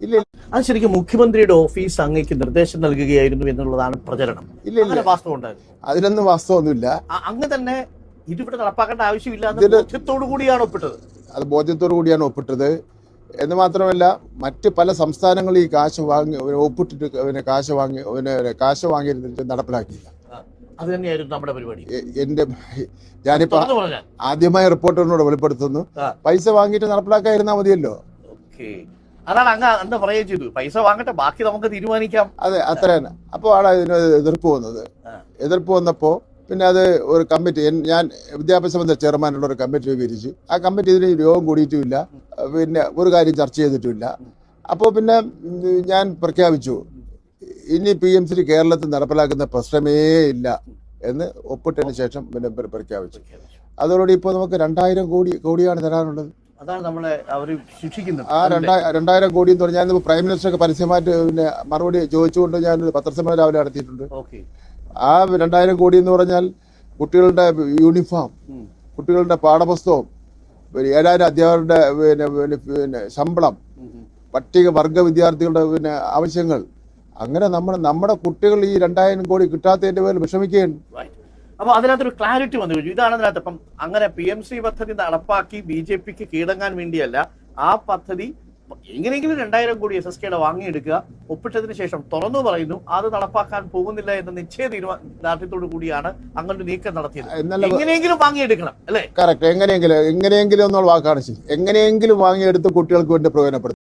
ഇല്ല. അത് ശരിക്കും മുഖ്യമന്ത്രിയുടെ ഓഫീസ് അങ്ങേക്ക് നിർദ്ദേശം നൽകുകയായിരുന്നു എന്നുള്ളതാണ് പ്രചരണം. ഇല്ല, വാസ്തവം ഉണ്ടായിരുന്നു? അതിലൊന്നും വാസ്തവമൊന്നുമില്ല. അങ്ങ് തന്നെ ഇതിവിടെ നടപ്പാക്കേണ്ട ആവശ്യമില്ല എന്ന് ബോധ്യത്തോടു കൂടിയാണ് ഒപ്പിട്ടത്. അത് ബോധ്യത്തോടു കൂടിയാണ് ഒപ്പിട്ടത് എന്ന് മാത്രമല്ല, മറ്റ് പല സംസ്ഥാനങ്ങളിൽ ഈ കാശ് വാങ്ങി ഒപ്പിട്ടിട്ട് കാശ് വാങ്ങിയിരുന്നിട്ട് നടപ്പിലാക്കിയില്ല. അത് തന്നെയായിരുന്നു നമ്മുടെ പരിപാടി. ഞാനിപ്പോ ആദ്യമായി റിപ്പോർട്ടറിനോട് വെളിപ്പെടുത്തുന്നു, പൈസ വാങ്ങിയിട്ട് നടപ്പിലാക്കാതിരുന്നാൽ മതിയല്ലോ. അതാണ് അങ്ങ് എന്താ പറയുക ചെയ്തു, പൈസ വാങ്ങട്ടെ, ബാക്കി നമുക്ക് തീരുമാനിക്കാം. അതെ, അത്ര തന്നെ. അപ്പോൾ ആണ് ഇതിന് എതിർപ്പ് വന്നപ്പോൾ പിന്നെ അത് ഒരു കമ്മിറ്റി, ഞാൻ വിദ്യാഭ്യാസ ബന്ധ ചെയർമാനുള്ള ഒരു കമ്മിറ്റി രൂപീകരിച്ചു. ആ കമ്മിറ്റി ഇതിന് യോഗം കൂടിയിട്ടുമില്ല, പിന്നെ ഒരു കാര്യം ചർച്ച ചെയ്തിട്ടുമില്ല. അപ്പോൾ പിന്നെ ഞാൻ പ്രഖ്യാപിച്ചു, ഇനി PMC കേരളത്തിൽ നടപ്പിലാക്കുന്ന പ്രശ്നമേ ഇല്ല എന്ന് ഒപ്പിട്ടതിന് ശേഷം പിന്നെ പ്രഖ്യാപിച്ചു. അതോടുകൂടി ഇപ്പോൾ നമുക്ക് 2000 കോടിയാണ് തരാനുള്ളത്. അതാണ് നമ്മളെ അവർ ശിക്ഷിക്കുന്നത്. ആ 2000 കോടി എന്ന് പറഞ്ഞാൽ ഞാനിപ്പോൾ പ്രൈം മിനിസ്റ്റർക്ക് പരസ്യമായിട്ട് പിന്നെ മറുപടി ചോദിച്ചുകൊണ്ട് ഞാനൊരു പത്രസമ്മേളനം രാവിലെ നടത്തിയിട്ടുണ്ട്. ആ 2000 കോടി എന്ന് പറഞ്ഞാൽ കുട്ടികളുടെ യൂണിഫോം, കുട്ടികളുടെ പാഠപുസ്തകം, 7000 അധ്യാപകരുടെ പിന്നെ ശമ്പളം, പട്ടികവർഗ വിദ്യാർത്ഥികളുടെ പിന്നെ ആവശ്യങ്ങൾ, അങ്ങനെ നമ്മുടെ കുട്ടികൾ ഈ 2000 കോടി കിട്ടാത്തതിന്റെ പേരിൽ വിഷമിക്കുകയാണ്. അപ്പൊ അതിനകത്തൊരു ക്ലാരിറ്റി വന്നു കഴിഞ്ഞു. ഇതാണ് അതിനകത്ത്. അപ്പം അങ്ങനെ PMC പദ്ധതി നടപ്പാക്കി BJPക്ക് കീഴടങ്ങാൻ വേണ്ടിയല്ല, ആ പദ്ധതി എങ്ങനെയെങ്കിലും 2000 കോടി SSKയുടെ വാങ്ങിയെടുക്കുക, ഒപ്പിട്ടതിന് ശേഷം തുറന്നു പറയുന്നു അത് നടപ്പാക്കാൻ പോകുന്നില്ല എന്ന നിശ്ചയ ദാർഢ്യത്തോടു കൂടിയാണ് അങ്ങനെ നീക്കം നടത്തിയത്. എങ്ങനെയെങ്കിലും വാങ്ങിയെടുക്കണം അല്ലേ? കറക്റ്റ്. എങ്ങനെയെങ്കിലും എന്നുള്ള വാക്കാണ് ശരി. എങ്ങനെയെങ്കിലും വാങ്ങിയെടുത്ത് കുട്ടികൾക്ക് വേണ്ടി പ്രയോജനപ്പെടുത്തും.